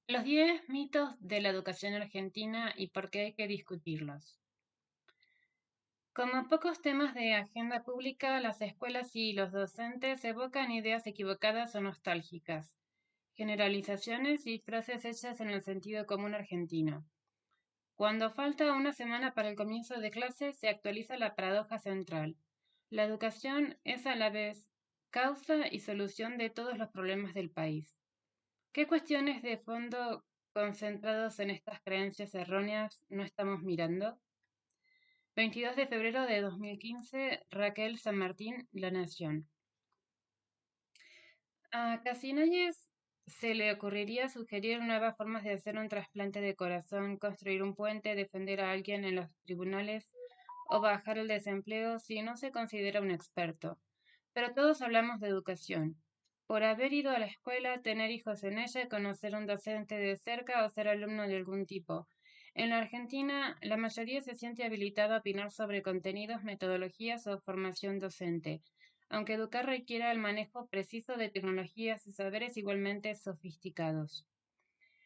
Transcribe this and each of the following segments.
Los 10 mitos de la educación argentina y por qué hay que discutirlos. Como pocos temas de agenda pública, las escuelas y los docentes evocan ideas equivocadas o nostálgicas, generalizaciones y frases hechas en el sentido común argentino. Cuando falta una semana para el comienzo de clases, se actualiza la paradoja central. La educación es a la vez causa y solución de todos los problemas del país. ¿Qué cuestiones de fondo concentrados en estas creencias erróneas no estamos mirando? 22 de febrero de 2015, Raquel San Martín, La Nación. A casi nadie se le ocurriría sugerir nuevas formas de hacer un trasplante de corazón, construir un puente, defender a alguien en los tribunales o bajar el desempleo si no se considera un experto. Pero todos hablamos de educación. Por haber ido a la escuela, tener hijos en ella, conocer un docente de cerca o ser alumno de algún tipo. En la Argentina, la mayoría se siente habilitada a opinar sobre contenidos, metodologías o formación docente, aunque educar requiera el manejo preciso de tecnologías y saberes igualmente sofisticados.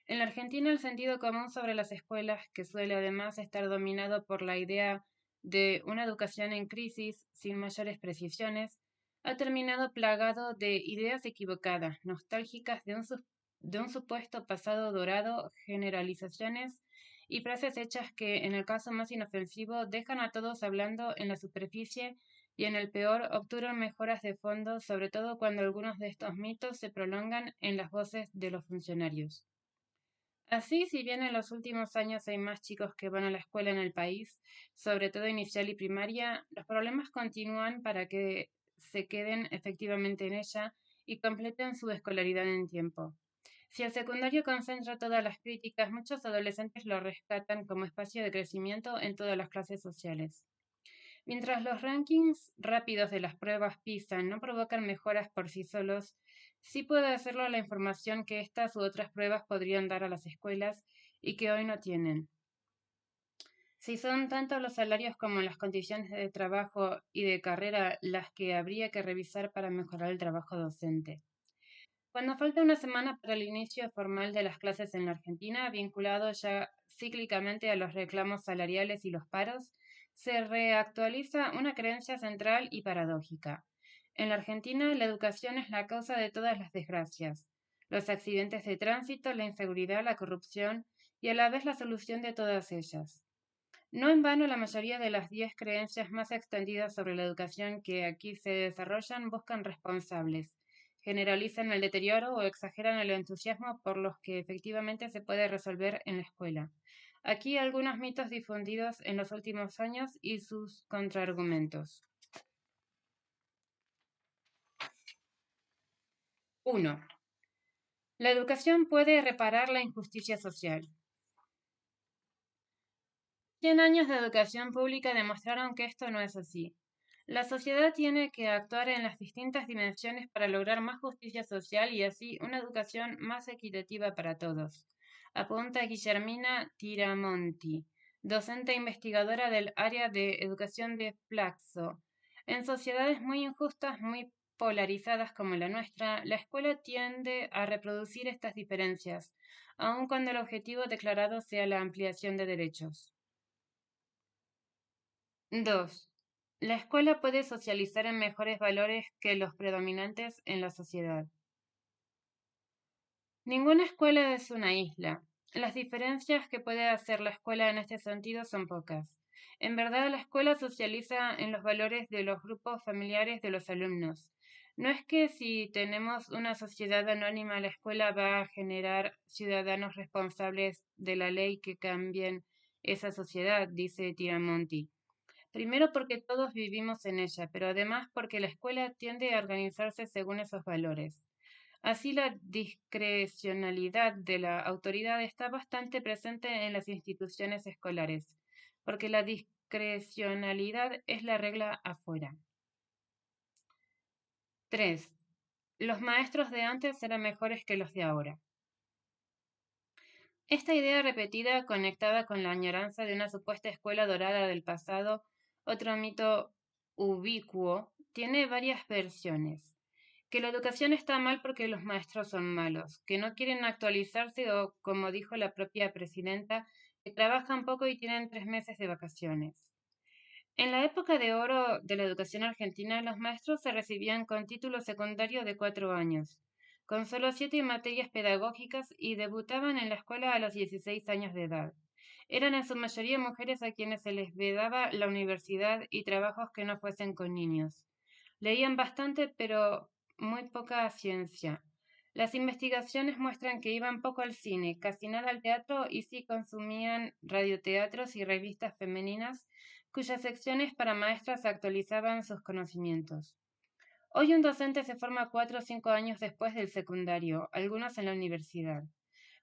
En la Argentina, el sentido común sobre las escuelas, que suele además estar dominado por la idea de una educación en crisis sin mayores precisiones, ha terminado plagado de ideas equivocadas, nostálgicas de un supuesto pasado dorado, generalizaciones y frases hechas que, en el caso más inofensivo, dejan a todos hablando en la superficie y en el peor obturan mejoras de fondo, sobre todo cuando algunos de estos mitos se prolongan en las voces de los funcionarios. Así, si bien en los últimos años hay más chicos que van a la escuela en el país, sobre todo inicial y primaria, los problemas continúan para que se queden efectivamente en ella y completen su escolaridad en tiempo. Si el secundario concentra todas las críticas, muchos adolescentes lo rescatan como espacio de crecimiento en todas las clases sociales. Mientras los rankings rápidos de las pruebas PISA no provocan mejoras por sí solos, sí puede hacerlo la información que estas u otras pruebas podrían dar a las escuelas y que hoy no tienen. Si son tanto los salarios como las condiciones de trabajo y de carrera las que habría que revisar para mejorar el trabajo docente. Cuando falta una semana para el inicio formal de las clases en la Argentina, vinculado ya cíclicamente a los reclamos salariales y los paros, se reactualiza una creencia central y paradójica. En la Argentina, la educación es la causa de todas las desgracias, los accidentes de tránsito, la inseguridad, la corrupción y a la vez la solución de todas ellas. No en vano, la mayoría de las 10 creencias más extendidas sobre la educación que aquí se desarrollan buscan responsables, generalizan el deterioro o exageran el entusiasmo por los que efectivamente se puede resolver en la escuela. Aquí algunos mitos difundidos en los últimos años y sus contraargumentos. 1. La educación puede reparar la injusticia social. 100 años de educación pública demostraron que esto no es así. La sociedad tiene que actuar en las distintas dimensiones para lograr más justicia social y así una educación más equitativa para todos. Apunta Guillermina Tiramonti, docente e investigadora del área de educación de Flaxo. En sociedades muy injustas, muy polarizadas como la nuestra, la escuela tiende a reproducir estas diferencias, aun cuando el objetivo declarado sea la ampliación de derechos. 2. La escuela puede socializar en mejores valores que los predominantes en la sociedad. Ninguna escuela es una isla. Las diferencias que puede hacer la escuela en este sentido son pocas. En verdad, la escuela socializa en los valores de los grupos familiares de los alumnos. No es que si tenemos una sociedad anónima, la escuela va a generar ciudadanos responsables de la ley que cambien esa sociedad, dice Tiramonti. Primero porque todos vivimos en ella, pero además porque la escuela tiende a organizarse según esos valores. Así la discrecionalidad de la autoridad está bastante presente en las instituciones escolares, porque la discrecionalidad es la regla afuera. 3. Los maestros de antes eran mejores que los de ahora. Esta idea repetida, conectada con la añoranza de una supuesta escuela dorada del pasado, otro mito ubicuo, tiene varias versiones. que la educación está mal porque los maestros son malos, que no quieren actualizarse o, como dijo la propia presidenta, que trabajan poco y tienen 3 meses de vacaciones. En la época de oro de la educación argentina, los maestros se recibían con título secundario de 4 años, con solo 7 materias pedagógicas y debutaban en la escuela a los 16 años de edad. Eran en su mayoría mujeres a quienes se les vedaba la universidad y trabajos que no fuesen con niños. Leían bastante, pero muy poca ciencia. Las investigaciones muestran que iban poco al cine, casi nada al teatro y sí consumían radioteatros y revistas femeninas cuyas secciones para maestras actualizaban sus conocimientos. Hoy un docente se forma 4 o 5 años después del secundario, algunos en la universidad.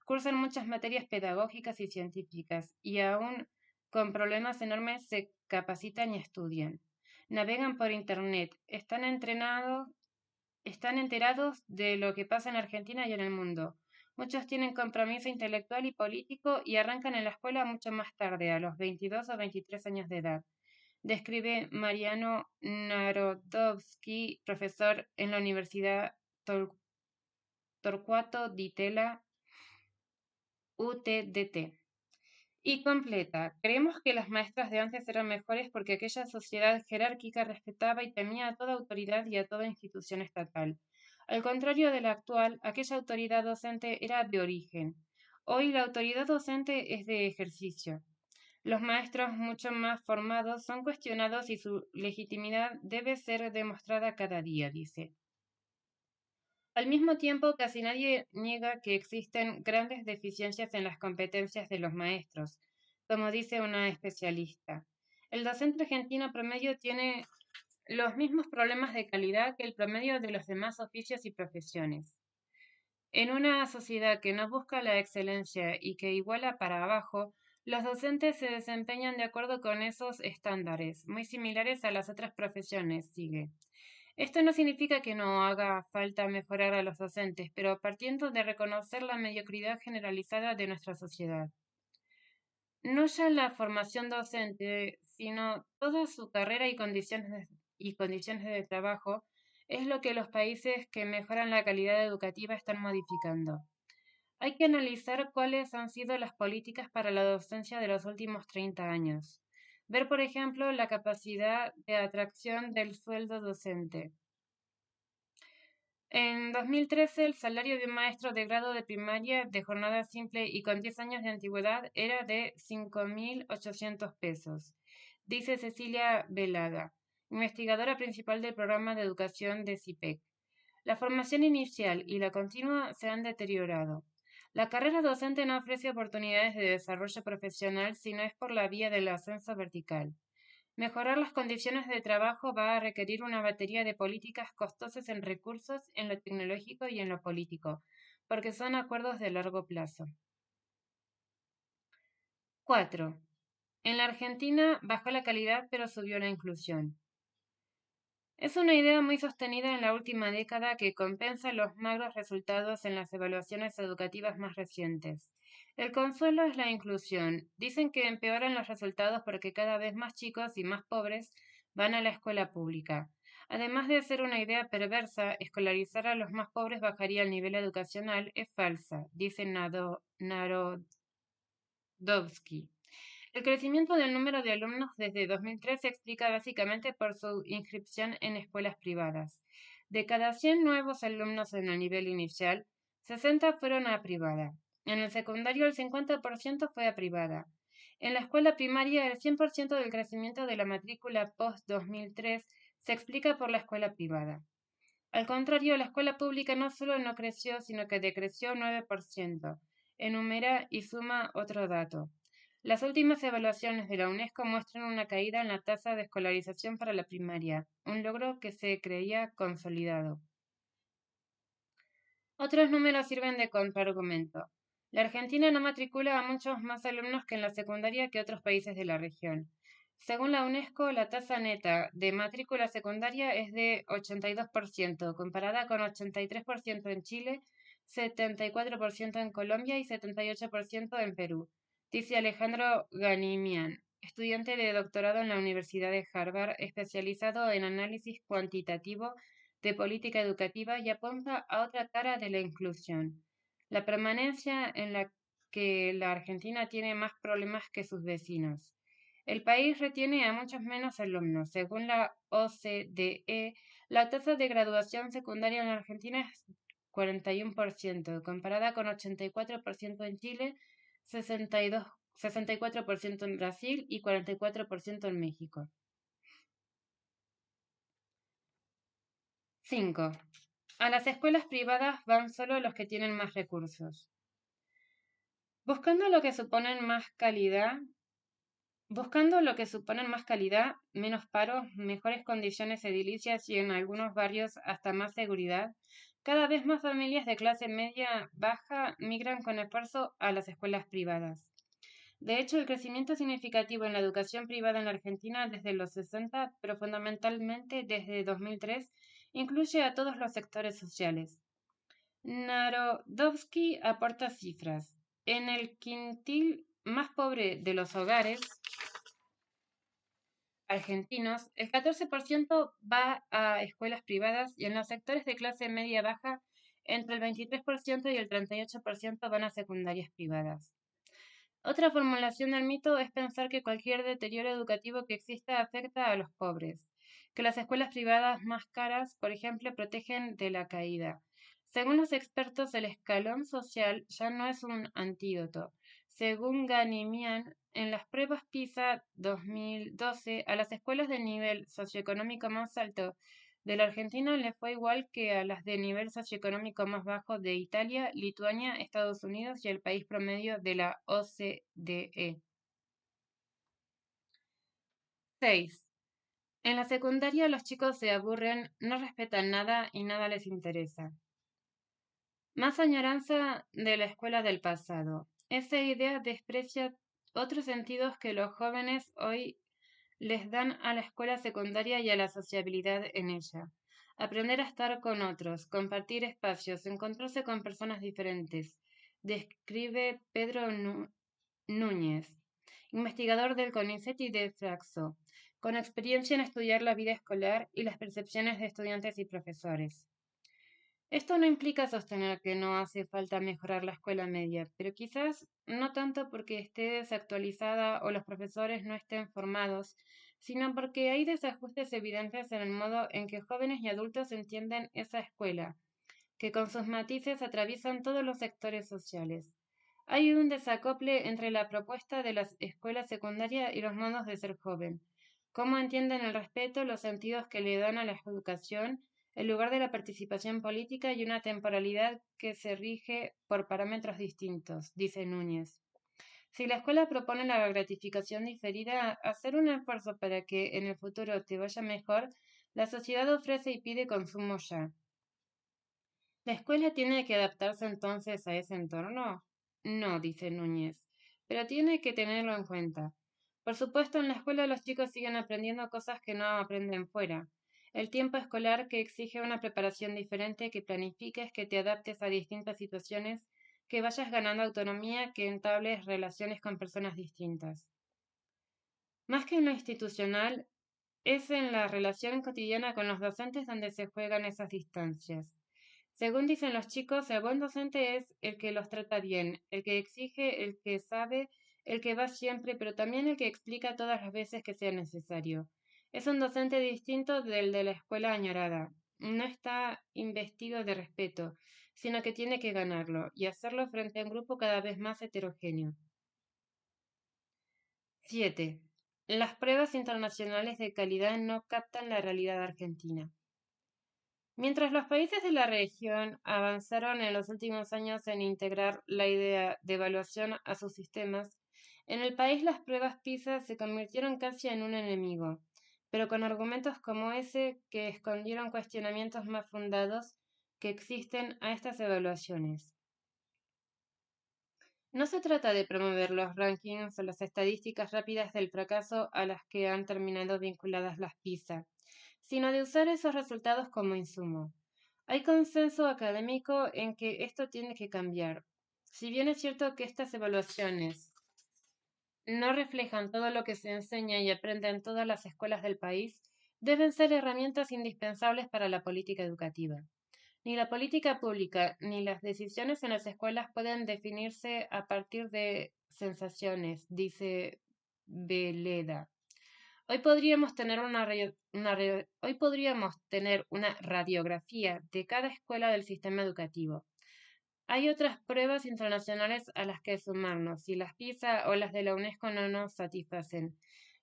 Cursan muchas materias pedagógicas y científicas y aún con problemas enormes se capacitan y estudian. Navegan por internet, están enterados de lo que pasa en Argentina y en el mundo. Muchos tienen compromiso intelectual y político y arrancan en la escuela mucho más tarde, a los 22 o 23 años de edad, describe Mariano Narodowski, profesor en la Universidad Torcuato Di Tella, UTDT. Y completa, creemos que las maestras de antes eran mejores porque aquella sociedad jerárquica respetaba y temía a toda autoridad y a toda institución estatal. Al contrario de la actual, aquella autoridad docente era de origen. Hoy la autoridad docente es de ejercicio. Los maestros mucho más formados son cuestionados y su legitimidad debe ser demostrada cada día, dice. Al mismo tiempo, casi nadie niega que existen grandes deficiencias en las competencias de los maestros, como dice una especialista. El docente argentino promedio tiene los mismos problemas de calidad que el promedio de los demás oficios y profesiones. En una sociedad que no busca la excelencia y que iguala para abajo, los docentes se desempeñan de acuerdo con esos estándares, muy similares a las otras profesiones, sigue. Esto no significa que no haga falta mejorar a los docentes, pero partiendo de reconocer la mediocridad generalizada de nuestra sociedad. No ya la formación docente, sino toda su carrera y condiciones de trabajo es lo que los países que mejoran la calidad educativa están modificando. Hay que analizar cuáles han sido las políticas para la docencia de los últimos 30 años. Ver, por ejemplo, la capacidad de atracción del sueldo docente. En 2013, el salario de un maestro de grado de primaria de jornada simple y con 10 años de antigüedad era de 5.800 pesos, dice Cecilia Velada, investigadora principal del programa de educación de CIPEC. La formación inicial y la continua se han deteriorado. La carrera docente no ofrece oportunidades de desarrollo profesional si no es por la vía del ascenso vertical. Mejorar las condiciones de trabajo va a requerir una batería de políticas costosas en recursos, en lo tecnológico y en lo político, porque son acuerdos de largo plazo. 4. En la Argentina bajó la calidad pero subió la inclusión. Es una idea muy sostenida en la última década que compensa los magros resultados en las evaluaciones educativas más recientes. El consuelo es la inclusión. Dicen que empeoran los resultados porque cada vez más chicos y más pobres van a la escuela pública. Además de ser una idea perversa, escolarizar a los más pobres bajaría el nivel educacional es falsa, dice Narodowski. El crecimiento del número de alumnos desde 2003 se explica básicamente por su inscripción en escuelas privadas. De cada 100 nuevos alumnos en el nivel inicial, 60 fueron a privada. En el secundario, el 50% fue a privada. En la escuela primaria, el 100% del crecimiento de la matrícula post-2003 se explica por la escuela privada. Al contrario, la escuela pública no solo no creció, sino que decreció 9%. Enumera y suma otro dato. Las últimas evaluaciones de la UNESCO muestran una caída en la tasa de escolarización para la primaria, un logro que se creía consolidado. Otros números sirven de contraargumento. La Argentina no matricula a muchos más alumnos que en la secundaria que otros países de la región. Según la UNESCO, la tasa neta de matrícula secundaria es de 82%, comparada con 83% en Chile, 74% en Colombia y 78% en Perú, dice Alejandro Ganimian, estudiante de doctorado en la Universidad de Harvard, especializado en análisis cuantitativo de política educativa y apunta a otra cara de la inclusión, la permanencia en la que la Argentina tiene más problemas que sus vecinos. El país retiene a muchos menos alumnos. Según la OCDE, la tasa de graduación secundaria en la Argentina es 41%, comparada con 84% en Chile, 64% en Brasil y 44% en México. 5. A las escuelas privadas van solo los que tienen más recursos. Buscando lo que suponen más calidad, menos paro, mejores condiciones edilicias y en algunos barrios hasta más seguridad, cada vez más familias de clase media baja migran con esfuerzo a las escuelas privadas. De hecho, el crecimiento significativo en la educación privada en la Argentina desde los 60, pero fundamentalmente desde 2003, incluye a todos los sectores sociales. Narodowski aporta cifras. En el quintil más pobre de los hogares argentinos, el 14% va a escuelas privadas y en los sectores de clase media baja, entre el 23% y el 38% van a secundarias privadas. Otra formulación del mito es pensar que cualquier deterioro educativo que exista afecta a los pobres, que las escuelas privadas más caras, por ejemplo, protegen de la caída. Según los expertos, el escalón social ya no es un antídoto. Según Ganimian, en las pruebas PISA 2012, a las escuelas de nivel socioeconómico más alto de la Argentina le fue igual que a las de nivel socioeconómico más bajo de Italia, Lituania, Estados Unidos y el país promedio de la OCDE. 6. En la secundaria los chicos se aburren, no respetan nada y nada les interesa. Más añoranza de la escuela del pasado. Esa idea desprecia otros sentidos que los jóvenes hoy les dan a la escuela secundaria y a la sociabilidad en ella. Aprender a estar con otros, compartir espacios, encontrarse con personas diferentes, describe Pedro Núñez, investigador del CONICET y de Flaxo, con experiencia en estudiar la vida escolar y las percepciones de estudiantes y profesores. Esto no implica sostener que no hace falta mejorar la escuela media, pero quizás no tanto porque esté desactualizada o los profesores no estén formados, sino porque hay desajustes evidentes en el modo en que jóvenes y adultos entienden esa escuela, que con sus matices atraviesan todos los sectores sociales. Hay un desacople entre la propuesta de la escuela secundaria y los modos de ser joven. Cómo entienden el respeto, los sentidos que le dan a la educación, el lugar de la participación política y una temporalidad que se rige por parámetros distintos, dice Núñez. Si la escuela propone la gratificación diferida, hacer un esfuerzo para que en el futuro te vaya mejor, la sociedad ofrece y pide consumo ya. ¿La escuela tiene que adaptarse entonces a ese entorno? No, dice Núñez, pero tiene que tenerlo en cuenta. Por supuesto, en la escuela los chicos siguen aprendiendo cosas que no aprenden fuera. El tiempo escolar que exige una preparación diferente, que planifiques, que te adaptes a distintas situaciones, que vayas ganando autonomía, que entables relaciones con personas distintas. Más que en lo institucional, es en la relación cotidiana con los docentes donde se juegan esas distancias. Según dicen los chicos, el buen docente es el que los trata bien, el que exige, el que sabe, el que va siempre, pero también el que explica todas las veces que sea necesario. Es un docente distinto del de la escuela añorada. No está investido de respeto, sino que tiene que ganarlo y hacerlo frente a un grupo cada vez más heterogéneo. 7. Las pruebas internacionales de calidad no captan la realidad argentina. Mientras los países de la región avanzaron en los últimos años en integrar la idea de evaluación a sus sistemas, en el país las pruebas PISA se convirtieron casi en un enemigo, pero con argumentos como ese que escondieron cuestionamientos más fundados que existen a estas evaluaciones. No se trata de promover los rankings o las estadísticas rápidas del fracaso a las que han terminado vinculadas las PISA, sino de usar esos resultados como insumo. Hay consenso académico en que esto tiene que cambiar. Si bien es cierto que estas evaluaciones no reflejan todo lo que se enseña y aprende en todas las escuelas del país, deben ser herramientas indispensables para la política educativa. Ni la política pública ni las decisiones en las escuelas pueden definirse a partir de sensaciones, dice Veleda. Hoy podríamos tener una radiografía de cada escuela del sistema educativo. Hay otras pruebas internacionales a las que sumarnos, si las PISA o las de la UNESCO no nos satisfacen.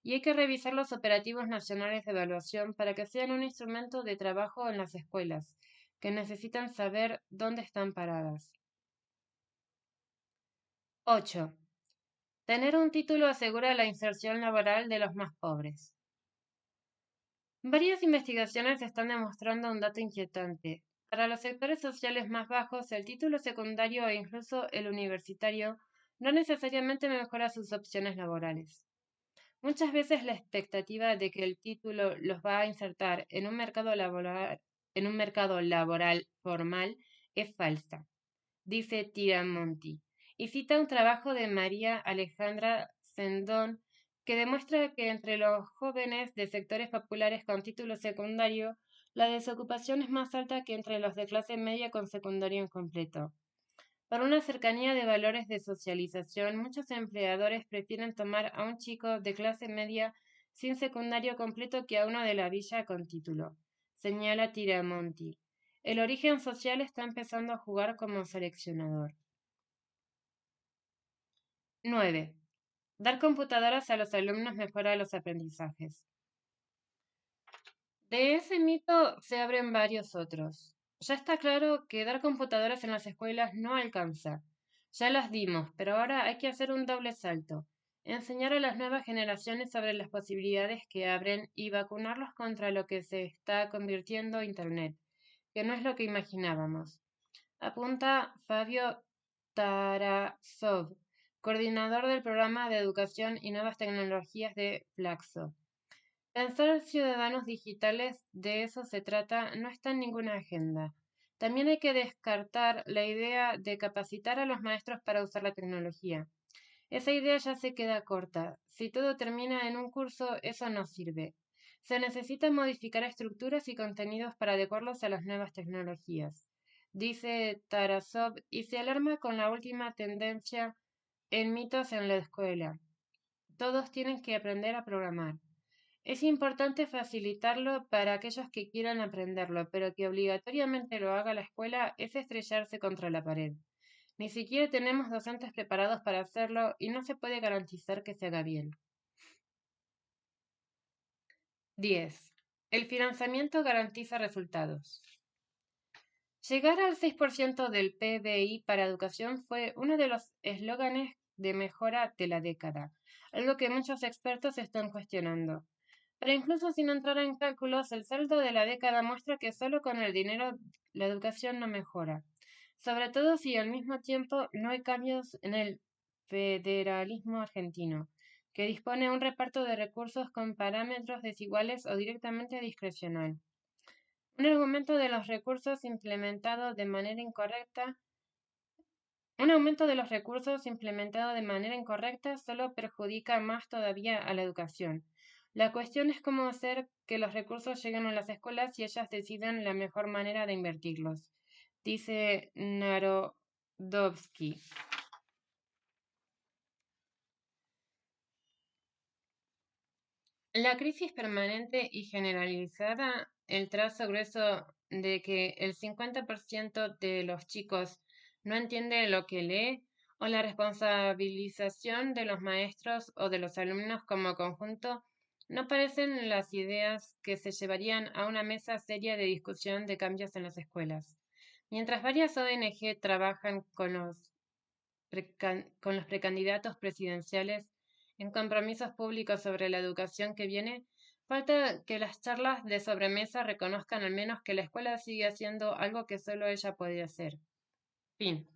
Y hay que revisar los operativos nacionales de evaluación para que sean un instrumento de trabajo en las escuelas, que necesitan saber dónde están paradas. 8. Tener un título asegura la inserción laboral de los más pobres. Varias investigaciones están demostrando un dato inquietante. Para los sectores sociales más bajos, el título secundario e incluso el universitario no necesariamente mejora sus opciones laborales. Muchas veces la expectativa de que el título los va a insertar en un mercado laboral formal es falsa, dice Tiramonti, y cita un trabajo de María Alejandra Sendón que demuestra que entre los jóvenes de sectores populares con título secundario, la desocupación es más alta que entre los de clase media con secundario incompleto. Por una cercanía de valores de socialización, muchos empleadores prefieren tomar a un chico de clase media sin secundario completo que a uno de la villa con título, señala Tiramonti. El origen social está empezando a jugar como seleccionador. 9. Dar computadoras a los alumnos mejora los aprendizajes. De ese mito se abren varios otros. Ya está claro que dar computadoras en las escuelas no alcanza. Ya las dimos, pero ahora hay que hacer un doble salto. Enseñar a las nuevas generaciones sobre las posibilidades que abren y vacunarlos contra lo que se está convirtiendo Internet, que no es lo que imaginábamos. Apunta Fabio Tarasov, coordinador del programa de educación y nuevas tecnologías de Flaxo. Pensar ciudadanos digitales, de eso se trata, no está en ninguna agenda. También hay que descartar la idea de capacitar a los maestros para usar la tecnología. Esa idea ya se queda corta. Si todo termina en un curso, eso no sirve. Se necesitan modificar estructuras y contenidos para adecuarlos a las nuevas tecnologías, dice Tarasov y se alarma con la última tendencia en mitos en la escuela. Todos tienen que aprender a programar. Es importante facilitarlo para aquellos que quieran aprenderlo, pero que obligatoriamente lo haga la escuela es estrellarse contra la pared. Ni siquiera tenemos docentes preparados para hacerlo y no se puede garantizar que se haga bien. 10. El financiamiento garantiza resultados. Llegar al 6% del PBI para educación fue uno de los eslóganes de mejora de la década, algo que muchos expertos están cuestionando. Pero incluso sin entrar en cálculos, el saldo de la década muestra que solo con el dinero la educación no mejora, sobre todo si al mismo tiempo no hay cambios en el federalismo argentino, que dispone un reparto de recursos con parámetros desiguales o directamente discrecional. Un aumento de los recursos implementado de manera incorrecta un aumento de los recursos implementado de manera incorrecta solo perjudica más todavía a la educación. La cuestión es cómo hacer que los recursos lleguen a las escuelas y ellas decidan la mejor manera de invertirlos, dice Narodowski. La crisis permanente y generalizada, el trazo grueso de que el 50% de los chicos no entiende lo que lee, o la responsabilización de los maestros o de los alumnos como conjunto, no parecen las ideas que se llevarían a una mesa seria de discusión de cambios en las escuelas. Mientras varias ONG trabajan con los precandidatos presidenciales en compromisos públicos sobre la educación que viene, falta que las charlas de sobremesa reconozcan al menos que la escuela sigue haciendo algo que solo ella puede hacer. Fin.